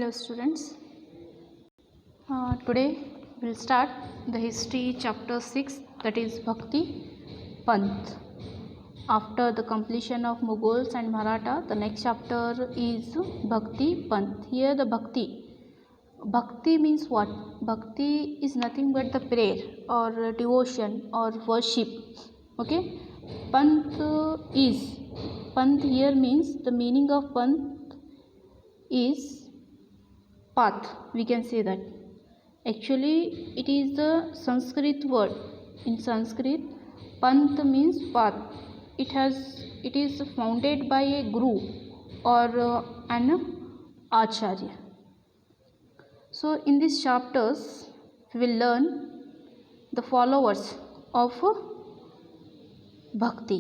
Hello students. Today we'll start the history chapter 6, that is Bhakti Panth. After the completion of Mughals and Maratha, the next chapter is Bhakti Panth. Here the Bhakti means what? Bhakti is nothing but the prayer or devotion or worship. Okay. Panth here means, the meaning of Panth is path, we can say that. Actually it is the Sanskrit word. In Sanskrit, Panth means path. It is founded by a guru or an acharya. So in these chapters we will learn the followers of Bhakti: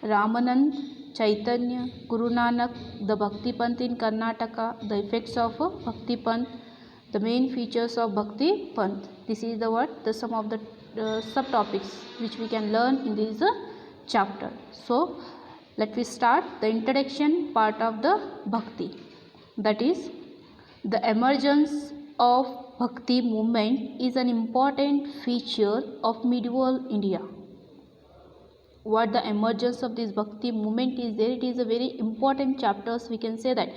Ramanand, Chaitanya, Guru Nanak, the Bhakti Panth in Karnataka, the effects of Bhakti Panth, the main features of Bhakti Panth. This is the some of the subtopics which we can learn in this chapter. So let me start the introduction part of the Bhakti. That is, the emergence of Bhakti movement is an important feature of medieval India. What the emergence of this Bhakti movement is there, it is a very important chapters, we can say that,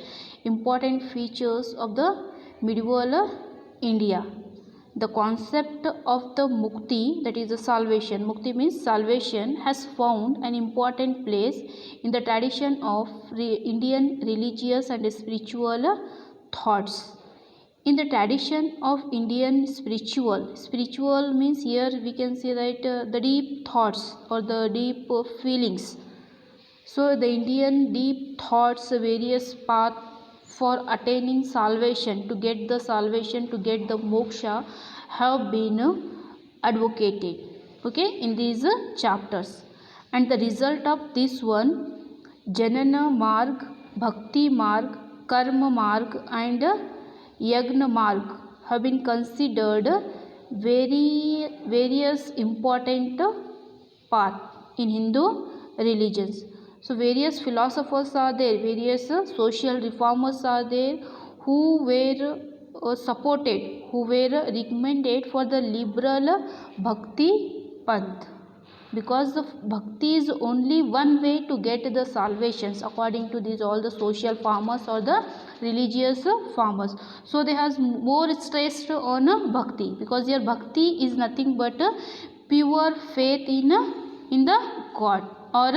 important features of the medieval India. The concept of the Mukti, that is the salvation, Mukti means salvation, has found an important place in the tradition of Indian religious and spiritual thoughts. In the tradition of Indian spiritual means, here we can say that the deep thoughts or the deep feelings. So the Indian deep thoughts, various paths for attaining salvation, to get the salvation, to get the moksha, have been advocated, okay, in these chapters. And the result of this one, Janana Marg, Bhakti Marg, Karma Marg and Yagna Marg, have been considered various important path in Hindu religions. So various philosophers are there, various social reformers are there, who were supported, who were recommended for the liberal Bhakti Panth, because the Bhakti is only one way to get the salvations according to these all the social farmers or the religious farmers. So they has more stressed on Bhakti, because your Bhakti is nothing but pure faith in the God, or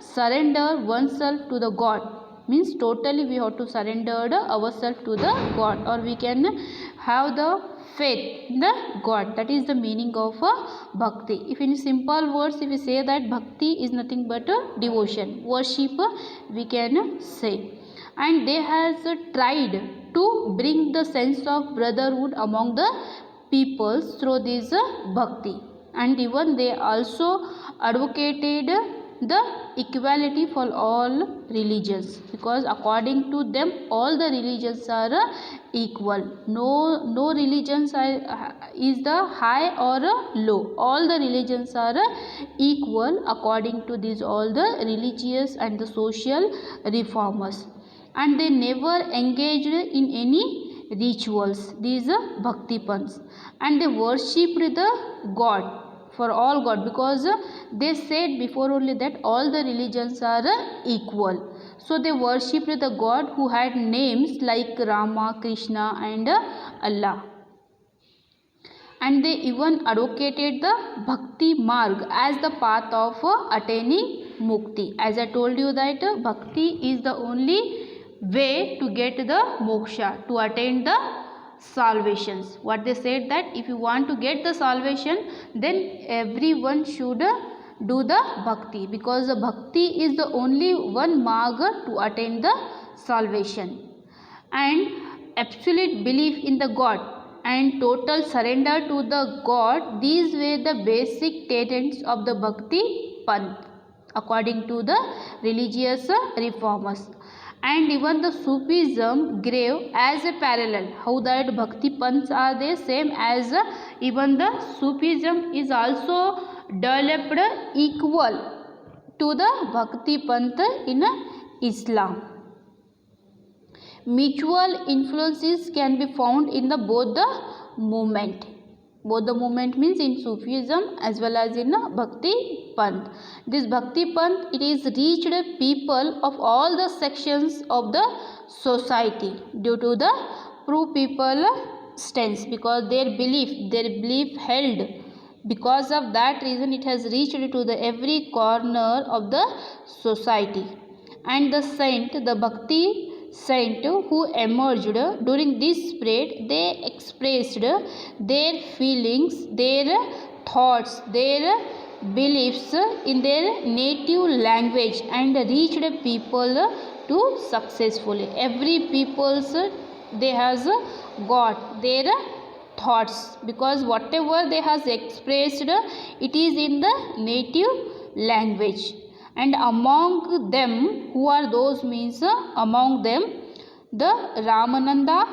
surrender oneself to the God. Means totally we have to surrender ourselves to the God, or we can have the faith in the God. That is the meaning of Bhakti. If in simple words, if we say that Bhakti is nothing but devotion, worship, we can say. And they has tried to bring the sense of brotherhood among the peoples through this Bhakti. And even they also advocated the equality for all religions, because according to them all the religions are equal. No religions is the high or low. All the religions are equal according to these all the religious and the social reformers. And they never engaged in any rituals, these Bhakti Panths, and they worshipped the God, for all God, because they said before only that all the religions are equal. So they worshipped the God who had names like Rama, Krishna and Allah. And they even advocated the Bhakti Marg as the path of attaining Mukti. As I told you that Bhakti is the only way to get the moksha, to attain the salvations. What they said, that if you want to get the salvation, then everyone should do the Bhakti, because the Bhakti is the only one marg to attain the salvation. And absolute belief in the God and total surrender to the God, these were the basic tenets of the Bhakti Panth according to the religious reformers. And even the Sufism grew as a parallel. How that Bhakti Panths are there, same as even the Sufism is also developed equal to the Bhakti Panth in Islam. Mutual influences can be found in the both the movement. Both the movement means in Sufism as well as in Bhakti Panth. This Bhakti Panth, it is reached people of all the sections of the society due to the pro people stance, because their belief held. Because of that reason it has reached to the every corner of the society. And the saint, the Bhakti saint who emerged during this spread, they expressed their feelings, their thoughts, their beliefs in their native language and reached people to successfully. Every people's they has got their thoughts, because whatever they has expressed it is in the native language. And among them, who are those means among them the Ramananda,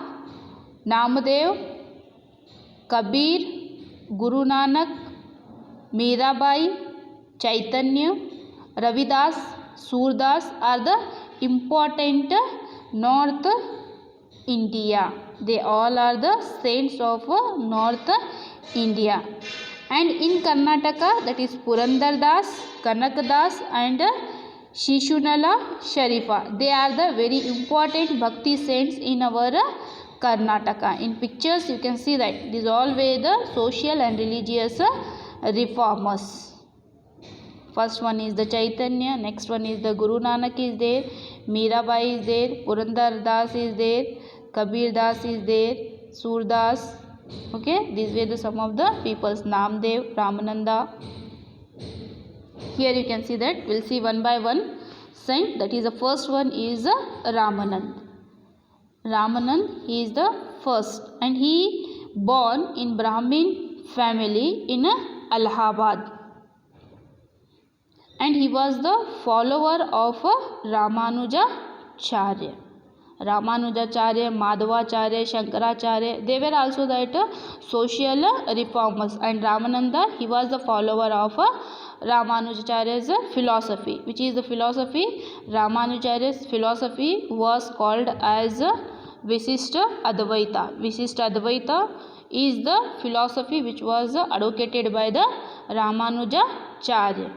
Namadev, Kabir, Guru Nanak, Mirabai, Chaitanya, Ravidas, Surdas are the important North India. They all are the saints of North India. And in Karnataka, that is Purandar Das, Kanak Das and Shishunala Sharifa. They are the very important Bhakti saints in our Karnataka. In pictures you can see that these all were the social and religious reformers. First one is the Chaitanya, next one is the Guru Nanak is there, Mirabai is there, Purandar Das is there, Kabir Das is there, Surdas. Okay, these were the some of the peoples. Namdev, Ramananda. Here you can see that. We'll see one by one saint. That is the first one is Ramanand. Ramanand, he is the first, and he born in Brahmin family in Allahabad, and he was the follower of Ramanujacharya. Ramanujacharya, Madhvacharya, Shankaracharya, they were also that social reformers. And Ramananda, he was the follower of Ramanujacharya's philosophy. Which is the philosophy? Ramanujacharya's philosophy was called as Visishta Advaita. Visishta Advaita is the philosophy which was advocated by the Ramanujacharya.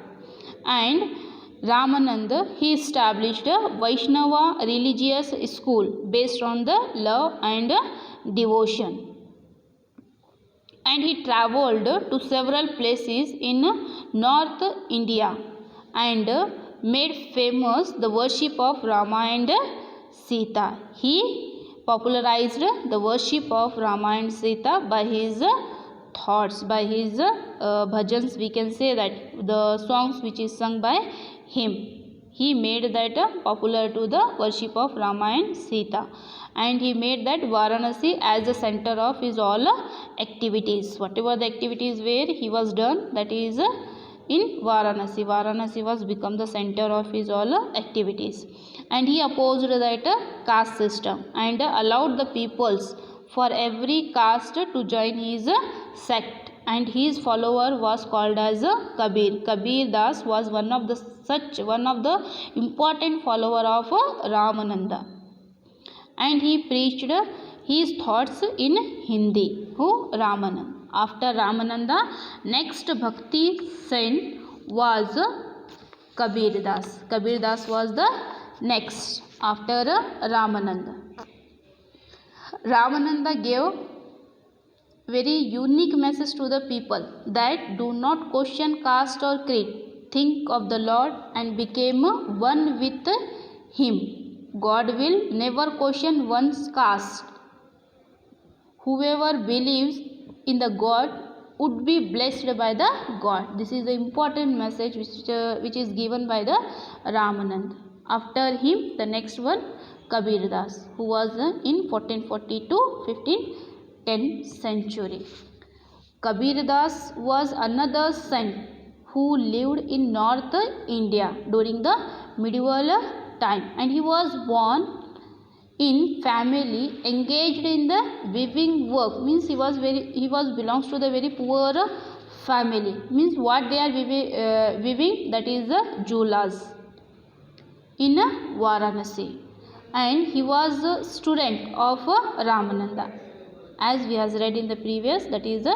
And Ramananda, he established a Vaishnava religious school based on the love and devotion. And he travelled to several places in North India and made famous the worship of Rama and Sita. He popularized the worship of Rama and Sita by his thoughts, by his bhajans. We can say that the songs which is sung by him, he made that popular to the worship of Rama and Sita, and he made that Varanasi as the center of his all activities. Whatever the activities where he was done, that is in Varanasi. Varanasi was become the center of his all activities. And he opposed that caste system and allowed the peoples for every caste to join his sect. And his follower was called as Kabir. Kabir Das was one of the important follower of Ramananda, and he preached his thoughts in Hindi. Who? Ramananda. After Ramananda, next Bhakti saint was Kabir Das. Kabir Das was the next after Ramananda. Ramananda gave very unique message to the people that do not question caste or creed. Think of the Lord and became one with him. God will never question one's caste. Whoever believes in the God would be blessed by the God. This is the important message which is given by the Ramananda. After him, the next one, Kabir Das, who was in 1440 to 1510 century. Kabir Das was another saint who lived in North India during the medieval time, and he was born in family engaged in the weaving work. Means he was belongs to the very poor family. Means what they are weaving, that is the julas in Varanasi. and he was a student of Ramananda. As we has read in the previous, that is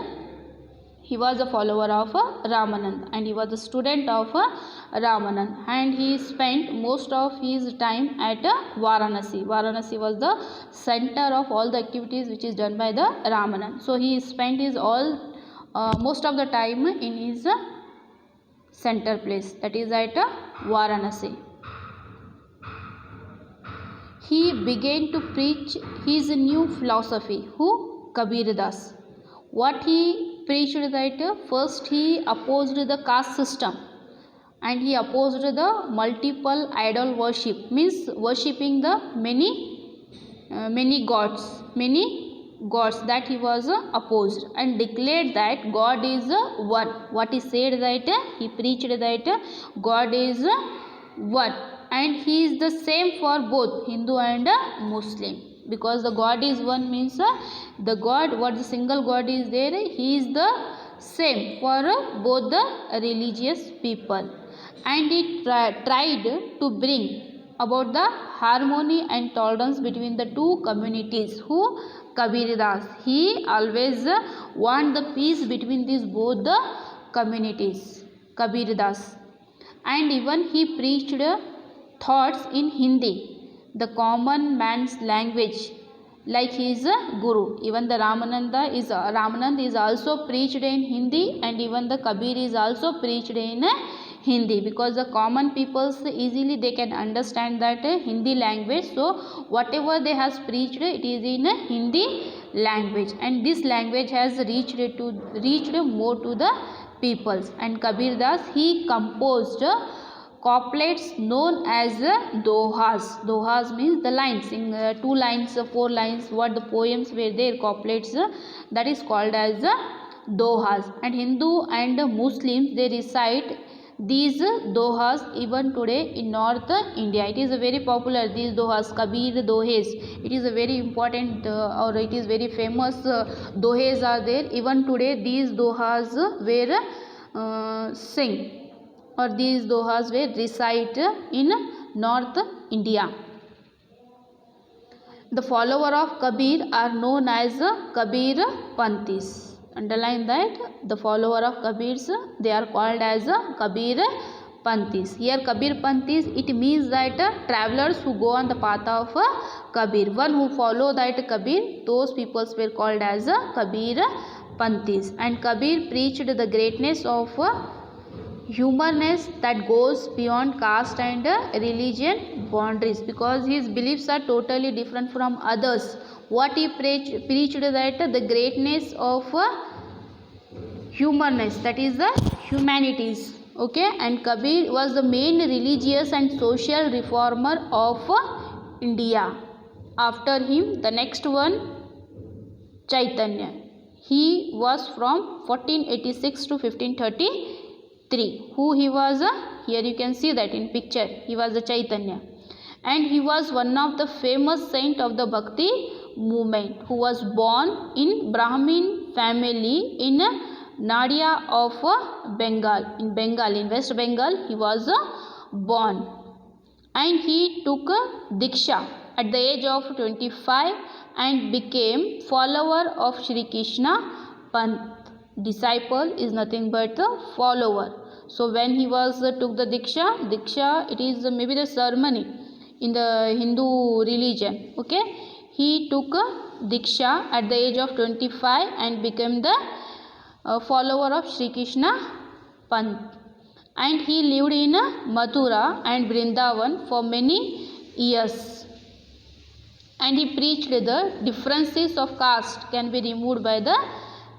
he was a follower of Ramananda and he was a student of Ramananda, and he spent most of his time at Varanasi. Varanasi was the center of all the activities which is done by the Ramananda. So he spent his most of the time in his center place, that is at Varanasi. He began to preach his new philosophy. Who? Kabir Das. What he preached that first he opposed the caste system and he opposed the multiple idol worship, means worshipping the many gods that he was opposed, and declared that God is one. What he said that he preached that God is one and he is the same for both Hindu and Muslim, because the God is one means the God, what the single God is there, he is the same for both the religious people, and he tried to bring about the harmony and tolerance between the two communities. Who? Kabir Das. He always want the peace between these both the communities, Kabir Das. And even he preached thoughts in Hindi, the common man's language, like his guru. Even the Ramananda is also preached in Hindi, and even the Kabir is also preached in Hindi, because the common peoples easily they can understand that Hindi language. So whatever they has preached, it is in Hindi language, and this language has reached more to the peoples. And Kabir Das, he composed couplets known as dohas. Dohas means the lines in 2 lines, 4 lines, what the poems were there, couplets, that is called as dohas. And Hindu and Muslims, they recite these dohas even today in North India. It is a very popular, these dohas, Kabir dohes. It is a very important or it is very famous dohes are there. Even today these dohas were sing, or these dohas were recite in North India. The follower of Kabir are known as Kabir Panthis. Underline that the follower of Kabirs, they are called as Kabir Panthis. Here Kabir Panthis, it means that travelers who go on the path of Kabir. One who follow that Kabir, those peoples were called as Kabir Panthis. And Kabir preached the greatness of humanness that goes beyond caste and religion boundaries, because his beliefs are totally different from others. What he preached that the greatness of humanness, that is the humanities. Okay, and Kabir was the main religious and social reformer of India. After him, the next one, Chaitanya. He was from 1486 to 1533. Who he was? Here you can see that in picture. He was a Chaitanya, and he was one of the famous saint of the Bhakti movement, who was born in Brahmin family in Nadia of Bengal. In West Bengal he was born, and he took Diksha at the age of 25 and became follower of Shri Krishna Panth. Disciple is nothing but the follower. So when he was took the Diksha, it is maybe the ceremony in the Hindu religion. Okay, he took Diksha at the age of 25 and became the follower of Shri Krishna Panth, and he lived in Mathura and Vrindavan for many years, and he preached the differences of caste can be removed by the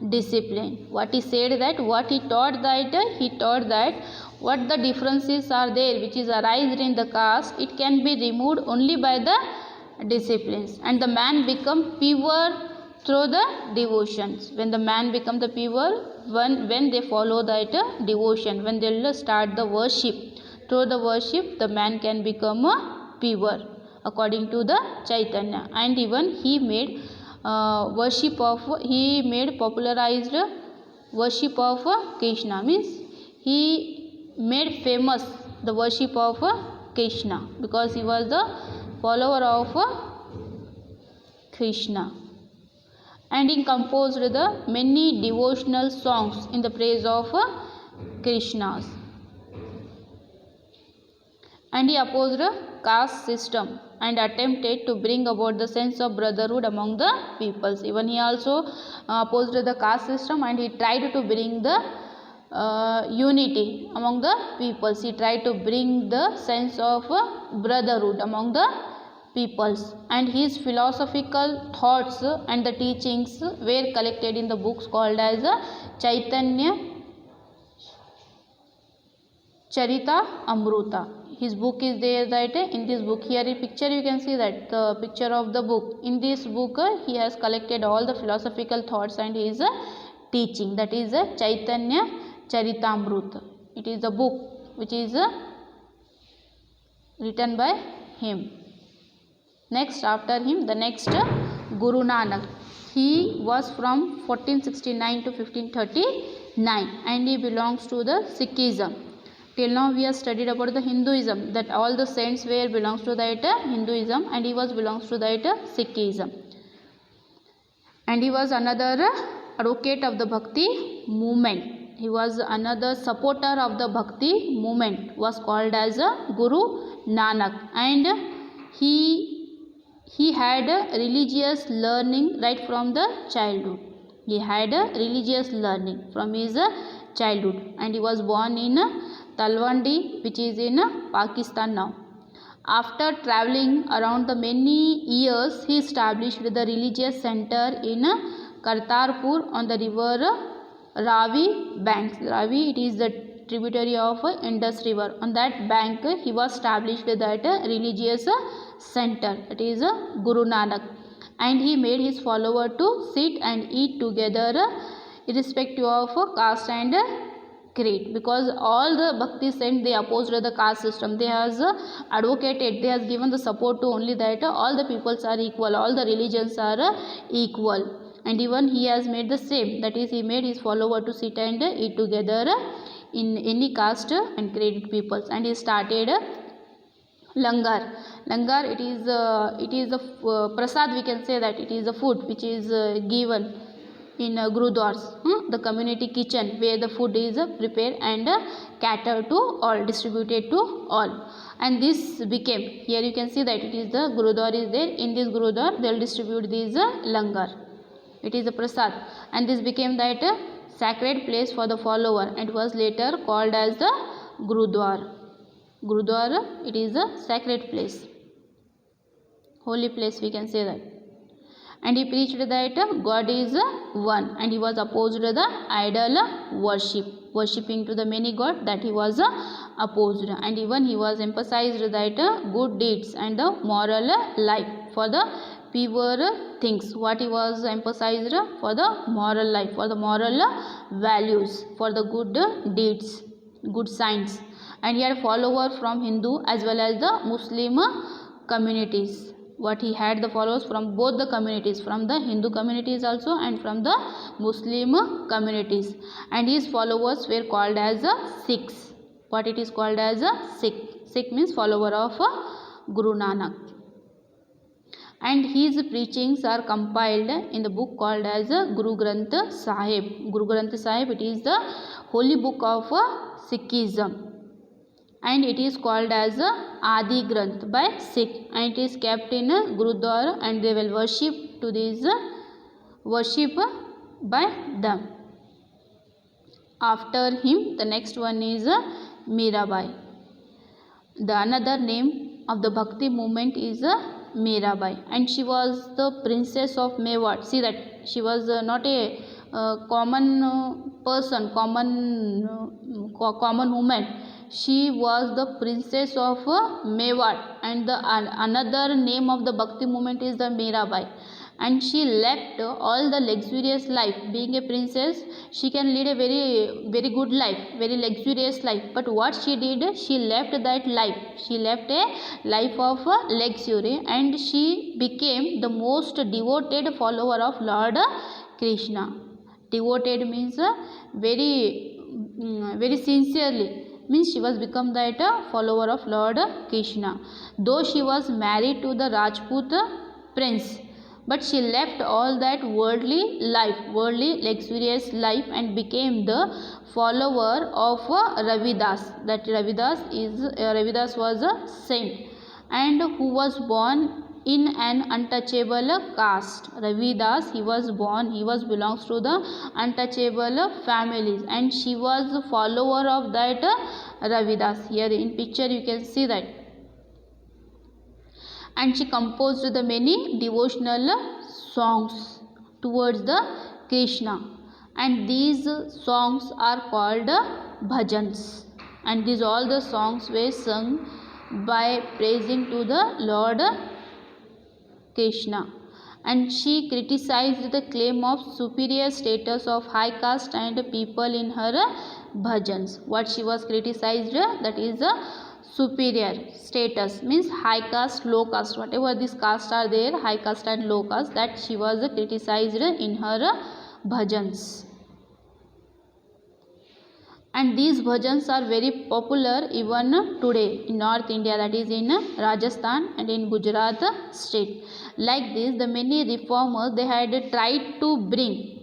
discipline. What he said that, what he taught that what the differences are there which is arised in the caste, it can be removed only by the disciplines, and the man become pure through the devotions. When the man become the pure, when they follow that devotion, when they will start the worship, through the worship the man can become pure according to the Chaitanya. And even he made popularized worship of Krishna, means he made famous the worship of Krishna, because he was the follower of Krishna. And he composed the many devotional songs in the praise of Krishna. And he opposed caste system and attempted to bring about the sense of brotherhood among the peoples. Even he also opposed the caste system, and he tried to bring the unity among the peoples. He tried to bring the sense of brotherhood among the peoples, and his philosophical thoughts and the teachings were collected in the books called as Chaitanya Charita Amruta. His book is there, that in this book, here in picture you can see that the picture of the book. In this book he has collected all the philosophical thoughts and his teaching, that is Chaitanya Charitamrita. It is a book which is written by him. Next, after him, the next Guru Nanak. He was from 1469 to 1539 and he belongs to the Sikhism. Till now we have studied about the Hinduism, that all the saints were belongs to that Hinduism, and he was belongs to that Sikhism. And he was another advocate of the Bhakti movement. He was another supporter of the Bhakti movement, was called as Guru Nanak. And he had religious learning right from the childhood. He had religious learning from his childhood, and he was born in Talwandi, which is in Pakistan now. After travelling around the many years, he established the religious center in Kartarpur on the river Ravi banks. Ravi, it is the tributary of Indus River. On that bank, he was established that religious center. It is Guru Nanak, and he made his follower to sit and eat together, irrespective of caste and creed, because all the Bhakti saints, they opposed the caste system. They has advocated, they has given the support to only that all the peoples are equal, all the religions are equal. And even he has made the same, that is, he made his follower to sit and eat together in any caste and creed peoples. And he started Langar. Langar, it is a prasad, we can say that it is a food which is given in Gurudwaras, the community kitchen where the food is prepared and catered to all, distributed to all. And this became, here you can see that it is the Gurudwara is there. In this Gurudwara they will distribute this Langar. It is a prasad, and this became that sacred place for the follower, and was later called as the Gurudwara. Gurudwara, it is a sacred place, holy place, we can say that. And he preached that God is one, and he was opposed to the idol worship, worshipping to the many gods, that he was opposed. And even he was emphasized that good deeds and the moral life, for the pure things. What he was emphasized? For the moral life, for the moral values, for the good deeds, good signs. And he had followers from Hindu as well as the Muslim communities. What he had the followers from both the communities, from the Hindu communities also and from the Muslim communities. And his followers were called as Sikhs. What it is called as Sikh? Sikh means follower of Guru Nanak. And his preachings are compiled in the book called as Guru Granth Sahib. Guru Granth Sahib, it is the holy book of Sikhism. And it is called as Adi Granth by Sikh, and it is kept in Gurudwara, and they will worship to this worship by them. After him, the next one is Mirabai. The another name of the Bhakti movement is Mirabai, and she was the princess of Mewat. See that she was not a common person, common woman. She was the princess of Mewat, and the another name of the Bhakti movement is the Mirabai. And she left all the luxurious life. Being a princess, she can lead a very good life, very luxurious life. But what she did, she left that life. She left a life of luxury, and she became the most devoted follower of Lord Krishna. Devoted means very sincerely. means she was become that follower of Lord Krishna. Though she was married to the Rajput prince, but she left all that worldly life, worldly luxurious life, and became the follower of Ravidas. That Ravidas was a saint and who was born in an untouchable caste. Ravidas, he was belongs to the untouchable families, and she was a follower of that Ravidas. Here in picture you can see that. And she composed the many devotional songs towards the Krishna, and these songs are called bhajans, and these all the songs were sung by praising to the Lord Krishna. And she criticized the claim of superior status of high caste and people in her bhajans. What she was criticized, that is a superior status, means high caste, low caste, whatever these castes are there, high caste and low caste, that she was criticized in her bhajans. And these bhajans are very popular even today in North India, that is in Rajasthan and in Gujarat state. Like this, the many reformers, they had tried to bridge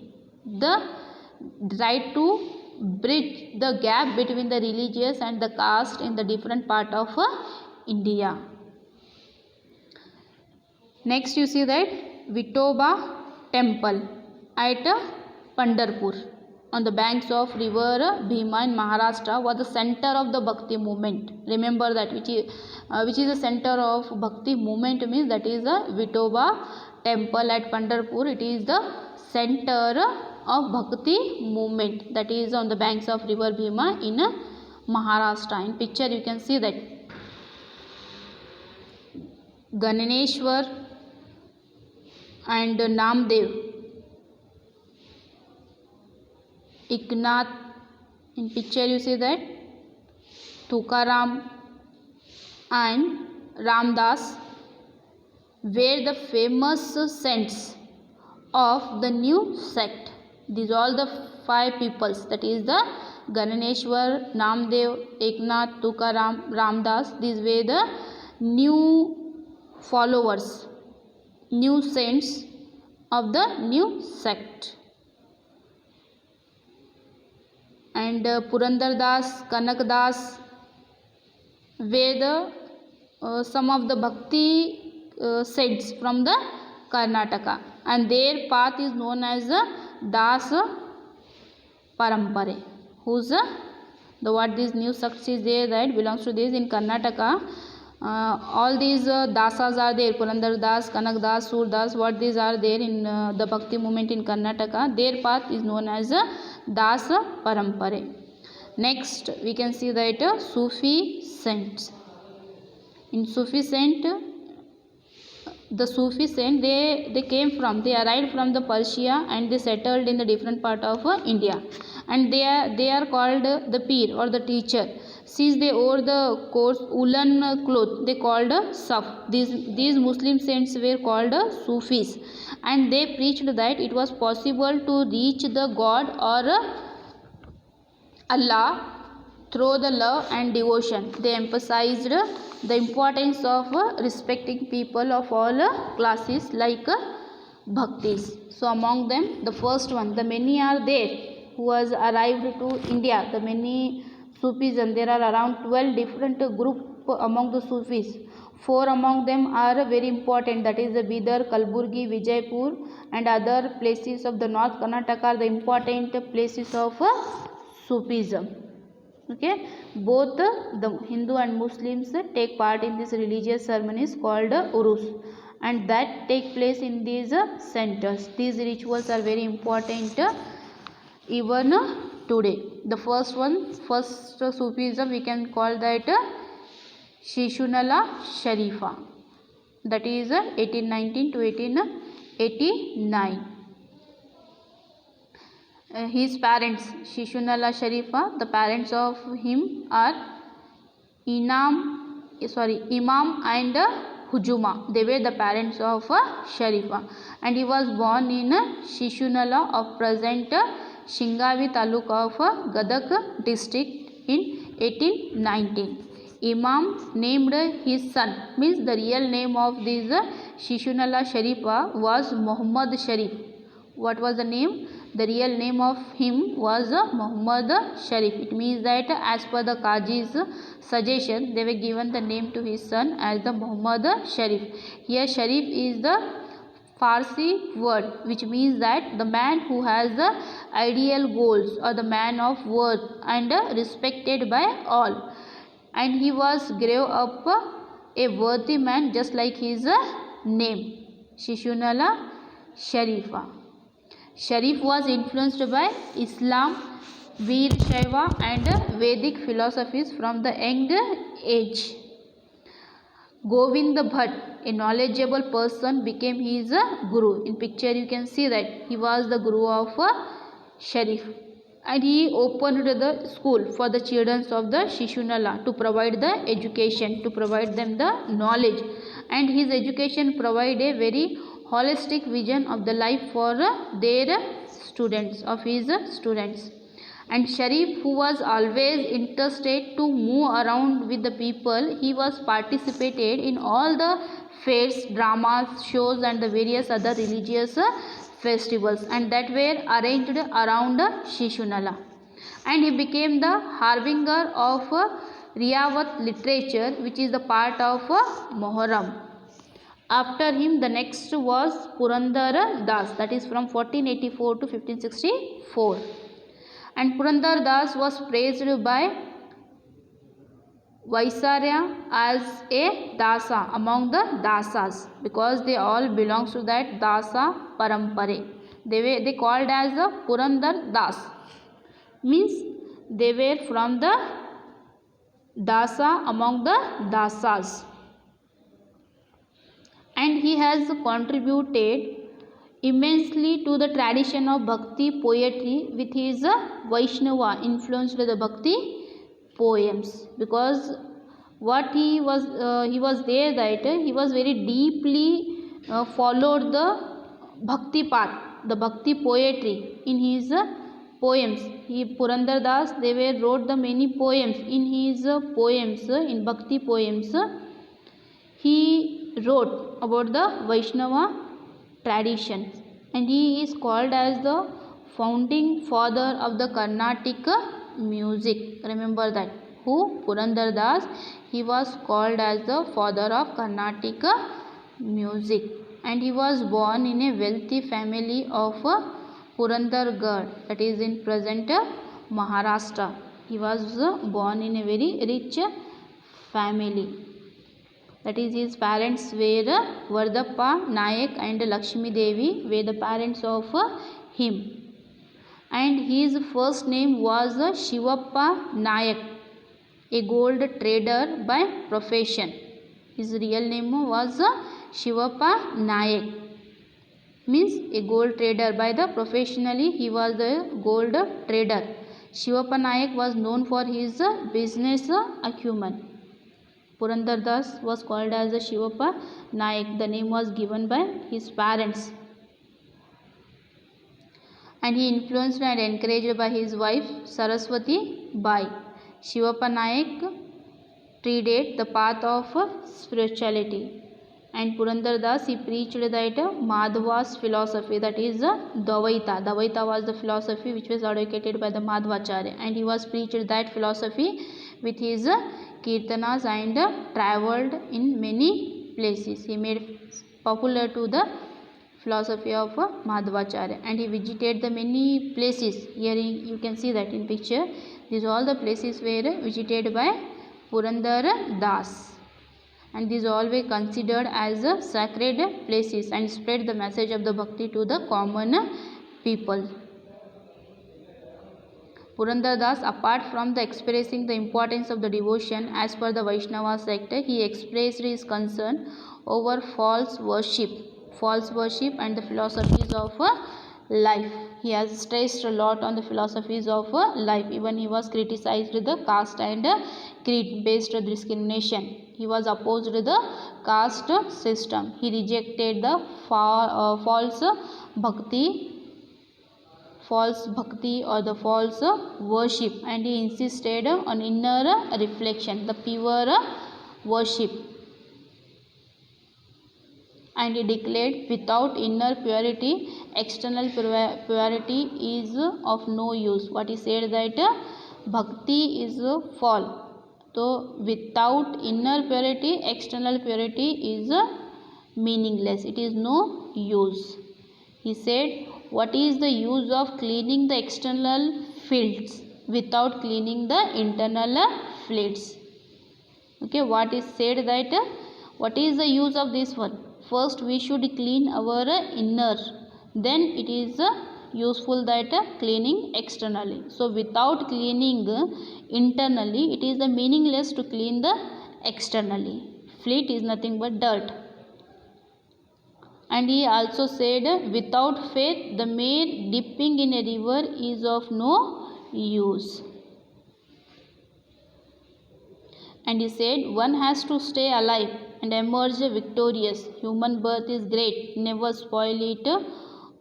the gap between the religious and the caste in the different part of India. Next you see that Vithoba temple at Pandharpur on the banks of river Bhima in Maharashtra was the center of the Bhakti movement. Remember that which is the center of Bhakti movement, means that is a Vithoba temple at Pandharpur. It is the center of Bhakti movement, that is on the banks of river Bhima in Maharashtra. In picture you can see that Ganeshwar and Namdev, Eknath, in picture you see that Tukaram and Ramdas were the famous saints of the new sect. These all the 5 peoples, that is the Ganeshwar, Namdev, Eknath, Tukaram, Ramdas. These were the new followers, new saints of the new sect. And Purandar Das, Kanak Das were the some of the Bhakti saints from the Karnataka, and their path is known as the Das Parampare. Who's what this new sect is there, that belongs to this in Karnataka. All these dasas are there, Purandar Das, Kanak Das, Sur Das, what these are there in the Bhakti movement in Karnataka. Their path is known as Das Parampare. Next we can see that Sufi saints. In Sufi saint, the Sufi saint, they arrived from the Persia and they settled in the different part of India, and they are called the Pir or the teacher. Since they wore the coarse woolen cloth, they called Saf. These Muslim saints were called Sufis, and they preached that it was possible to reach the God or Allah through the love and devotion. They emphasized the importance of respecting people of all classes like bhaktis. So among them, the first one, the many are there who has arrived to India, the many Sufis, and there are around 12 different group among the Sufis. 4 among them are very important, that is the Bidar, Kalburgi, Vijaypur and other places of the North Karnataka are the important places of Sufism. Okay, both the Hindu and Muslims take part in this religious ceremonies called Urus, and that take place in these centers. These rituals are very important even today. The first Sufism we can call that Shishunala Sharifa, that is 1819 to 1889. His parents, Shishunala Sharifa, the parents of him are Imam and Hujuma. They were the parents of Sharifa, and he was born in Shishunala of present Shingavi Taluk of Gadak district in 1819. Imam named his son, means the real name of this Shishunala Sharifa was Muhammad Sharif. What was the name? The real name of him was Muhammad Sharif. It means that as per the Qaji's suggestion, they were given the name to his son as the Muhammad Sharif. Here Sharif is the Farsi word which means that the man who has the ideal goals or the man of worth and respected by all. And he was grew up a worthy man just like his name, Shishunala Sharifa. Sharif was influenced by Islam, Veer Shaiva and Vedic philosophies from the young age. Govind Bhatt, a knowledgeable person, became his guru. In picture you can see that he was the guru of Sharif. And he opened the school for the children of the Shishunala to provide the education, to provide them the knowledge. And his education provide a very holistic vision of the life for their students, of his students. And Sharif, who was always interested to move around with the people, he was participated in all the fairs, dramas, shows and the various other religious festivals and that were arranged around Shishunala. And he became the harbinger of Riyawat literature, which is the part of Moharram. After him, the next was Purandar Das, that is from 1484 to 1564. And Purandar Das was praised by Vaisarya as a Dasa among the Dasas because they all belongs to that Dasa Parampare. They called as the Purandar Das, means they were from the Dasa among the Dasas. And he has contributed immensely to the tradition of Bhakti poetry with his Vaishnava influenced the Bhakti poems, because what he was there that he was very deeply followed the Bhakti path, the Bhakti poetry in his poems. Purandar Das, they wrote the many poems. In his poems, in Bhakti poems, he wrote about the Vaishnava tradition, and he is called as the founding father of the Carnatic music. Remember that. Who? Purandar Das. He was called as the father of Carnatic music, and he was born in a wealthy family of Purandargarh, that is in present Maharashtra. He was born in a very rich family. That is, his parents were Vardappa Nayak and Lakshmi Devi were the parents of him. And his first name was Shivappa Nayak, a gold trader by profession. His real name was Shivappa Nayak, means a gold trader by the professionally he was the gold trader. Shivappa Nayak was known for his business acumen. Purandar Das was called as a Shivappa Nayak. The name was given by his parents. And he influenced and encouraged by his wife Saraswati Bai. Shivappa Nayak treaded the path of spirituality. And Purandar Das, he preached that Madhva's philosophy, that is Dvaita. Dvaita was the philosophy which was advocated by the Madhvacharya. And he was preached that philosophy with his Kirtanas and travelled in many places. He made popular to the philosophy of Madhvacharya, and he visited the many places. Here you can see that in picture. These all the places were visited by Purandar Das, and these all were considered as sacred places and spread the message of the bhakti to the common people. Purandar Das, apart from the expressing the importance of the devotion as per the Vaishnava sect, he expressed his concern over false worship and the philosophies of life. He has stressed a lot on the philosophies of life. Even he was criticized the caste and creed based discrimination. He was opposed to the caste system. He rejected the false bhakti false bhakti or the false worship, and he insisted on inner reflection, the pure worship. And he declared, without inner purity, external purity is of no use. What he said, that bhakti is false. So without inner purity, external purity is meaningless. It is no use. He said, what is the use of cleaning the external fields without cleaning the internal fluids? Okay, what is said, that what is the use of this one? First we should clean our inner, then it is useful that cleaning externally. So without cleaning internally, it is meaningless to clean the externally. Fleet is nothing but dirt. And he also said, without faith, the mere dipping in a river is of no use. And he said, one has to stay alive and emerge victorious. Human birth is great, never spoil it,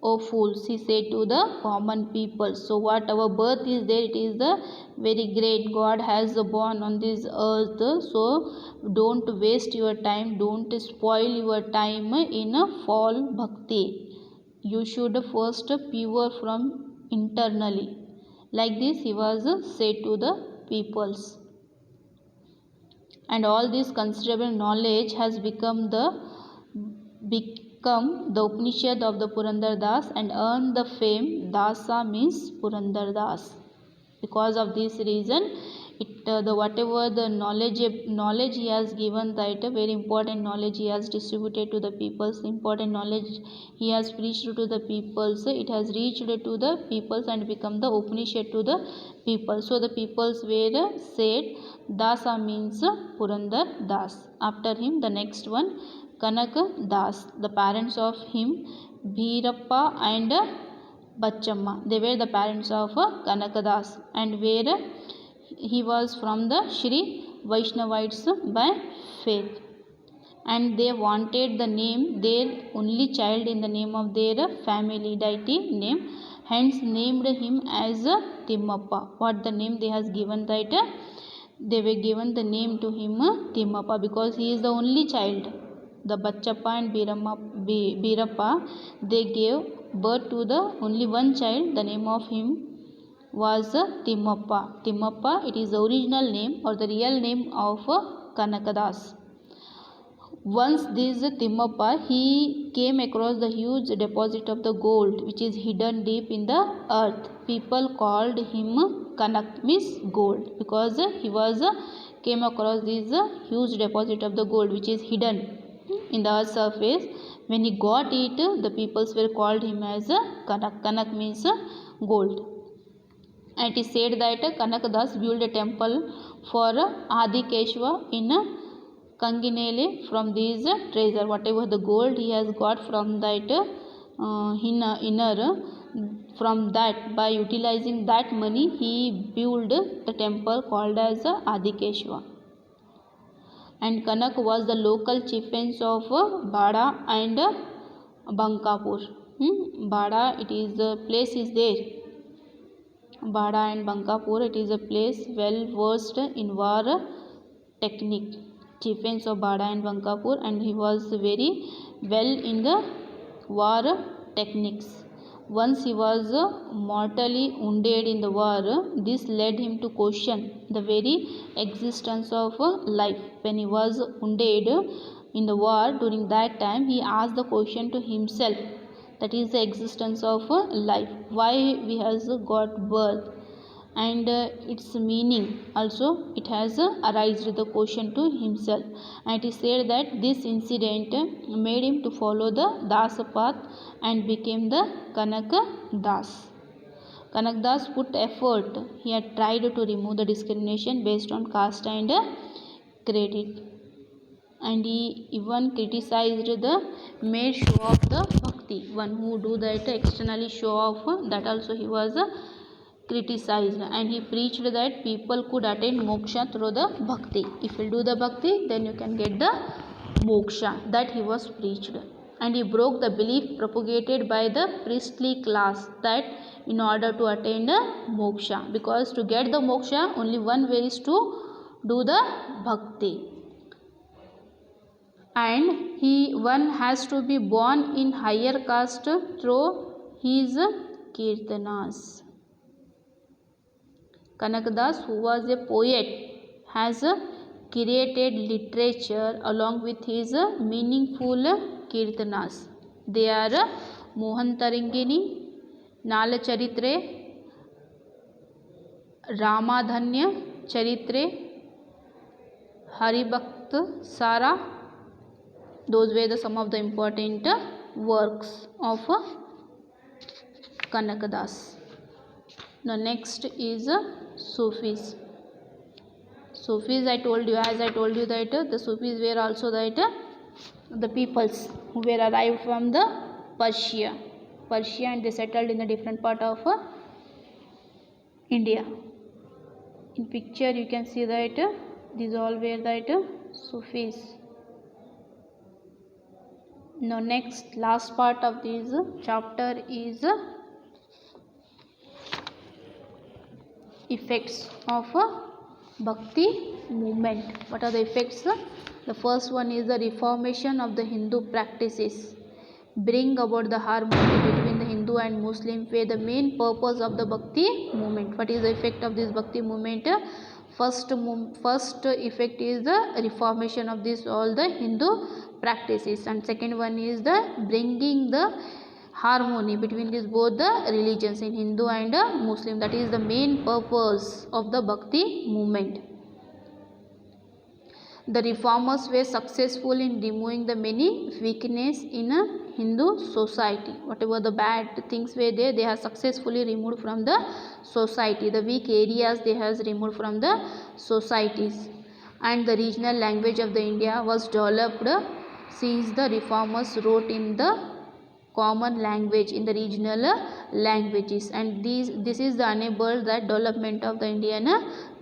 O fools, he said to the common people. So what our birth is there, it is the very great. God has born on this earth, so don't waste your time, don't spoil your time in a false bhakti. You should first pure from internally. Like this he was said to the peoples. And all this considerable knowledge has become the Upanishad of the Purandar Das and earned the fame Dasa means Purandar Das. Because of this reason, whatever the knowledge he has given, that very important knowledge he has distributed to the peoples, important knowledge he has preached to the peoples, it has reached to the peoples and become the Upanishad to the people. So the peoples were said Dasa means Purandar Das. After him, the next one, Kanak Das. The parents of him, Bhirappa and Bachamma. They were the parents of Kanak Das, and where he was from the Shri Vaishnavites by faith. And they wanted the name, their only child in the name of their family deity name, hence named him as Timmappa. What the name they has given, that they were given the name to him Timmappa, because he is the only child. The Bachappa and Birappa, they gave birth to the only one child. The name of him was Timmappa. Timmappa, it is the original name or the real name of Kanakadas. Once this Timmappa, he came across the huge deposit of the gold which is hidden deep in the earth. People called him Kanak, means gold, because he was came across this huge deposit of the gold which is hidden in the earth's surface. When he got it, the peoples were called him as Kanak. Kanak means gold. And it is said that Kanakadas built a temple for Adikeshava in Kanginele from this treasure. Whatever the gold he has got from that inner, from that, by utilizing that money, he built the temple called as Adikeshava. And Kanak was the local chieftains of Bada and Bankapur. Bada, it is the place is there. Bada and Bankapur, it is a place well versed in war technique. Chieftains of Bada and Bankapur, and he was very well in the war techniques. Once he was mortally wounded in the war. This led him to question the very existence of life. When he was wounded in the war, during that time he asked the question to himself, that is the existence of life, why we has got birth, and its meaning also it has arised the question to himself. And he said that this incident made him to follow the Dasa path and became the Kanak Das. Kanak Das put effort. He had tried to remove the discrimination based on caste and credit, and he even criticized the mere show of the bhakti. One who do that externally show off, that also he was criticized. And he preached that people could attain moksha through the bhakti. If you do the bhakti, then you can get the moksha. That he was preached. and he broke the belief propagated by the priestly class that in order to attain the moksha, because to get the moksha only one way is to do the bhakti, and one has to be born in higher caste through his kirtanas. Kanakadas, who was a poet, has created literature along with his meaningful kirtanas. They are Mohan Tarangini, Nalacharitre, Ramadhanya Charitre, Haribhakt Sara. Those were some of the important works of Kanakadas. Now next is Sufis. Sufis, as I told you that the Sufis were also that the peoples who were arrived from the Persia, and they settled in a different part of India. In picture you can see that these all were that Sufis. Now next last part of this chapter is effects of Bhakti movement. What are the effects? The first one is the reformation of the Hindu practices, bring about the harmony between the Hindu and Muslim faith, the main purpose of the Bhakti movement. What is the effect of this Bhakti movement? First effect is the reformation of this all the Hindu practices, and second one is the bringing the harmony between these both the religions in Hindu and Muslim. That is the main purpose of the Bhakti movement. The reformers were successful in removing the many weaknesses in a Hindu society. Whatever the bad things were there, they have successfully removed from the society. The weak areas they have removed from the societies. And the regional language of the India was developed since the reformers wrote in the common language in the regional languages, and this is the enabled the development of the Indian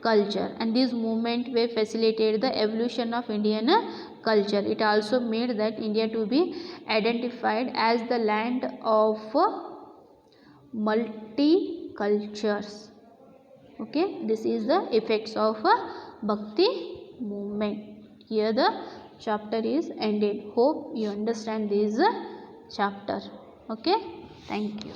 culture, and this movement will facilitate the evolution of Indian culture. It also made that India to be identified as the land of multi cultures. Okay, this is the effects of Bhakti movement. Here the chapter is ended. Hope you understand this chapter. Okay, thank you.